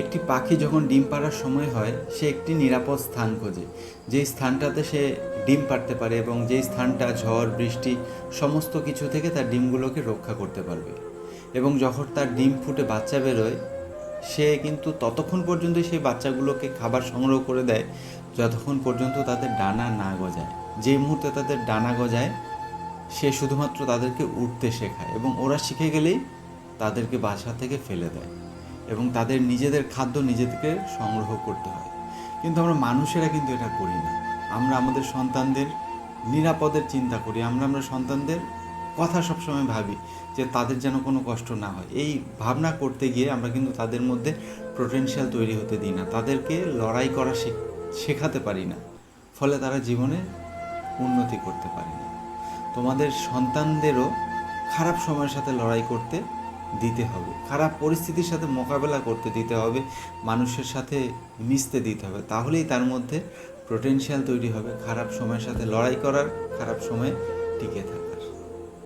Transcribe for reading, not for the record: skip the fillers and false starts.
একটি পাখি যখন ডিম পাড়ার সময় হয়, সে একটি নিরাপদ স্থান খোঁজে, যেই স্থানটাতে সে ডিম পাড়তে পারে এবং যেই স্থানটা ঝড় বৃষ্টি সমস্ত কিছু থেকে তার ডিমগুলোকে রক্ষা করতে পারবে। এবং যখন তার ডিম ফুটে বাচ্চা বেরোয়, সে কিন্তু ততক্ষণ পর্যন্ত সেই বাচ্চাগুলোকে খাবার সংগ্রহ করে দেয় যতক্ষণ পর্যন্ত তাদের ডানা না গজায়। যেই মুহূর্তে তাদের ডানা গজায়, সে শুধুমাত্র তাদেরকে উঠতে শেখায় এবং ওরা শিখে গেলেই তাদেরকে বাসা থেকে ফেলে দেয় এবং তাদের নিজেদের খাদ্য নিজেদেরকে সংগ্রহ করতে হয়। কিন্তু আমরা মানুষেরা কিন্তু এটা করি না। আমরা আমাদের সন্তানদের নিরাপদের চিন্তা করি, আমরা সন্তানদের কথা সবসময় ভাবি যে তাদের যেন কোনো কষ্ট না হয়। এই ভাবনা করতে গিয়ে আমরা কিন্তু তাদের মধ্যে পোটেনশিয়াল তৈরি হতে দিই না, তাদেরকে লড়াই করা শেখাতে পারি না, ফলে তারা জীবনে উন্নতি করতে পারে না। তোমাদের সন্তানদেরও খারাপ সময়ের সাথে লড়াই করতে দিতে হবে, খারাপ পরিস্থিতির সাথে মোকাবেলা করতে দিতে হবে, মানুষের সাথে মিশতে দিতে হবে। তাহলেই তার মধ্যে পোটেনশিয়াল তৈরি হবে খারাপ সময়ের সাথে লড়াই করার, খারাপ সময়ে টিকে থাকার।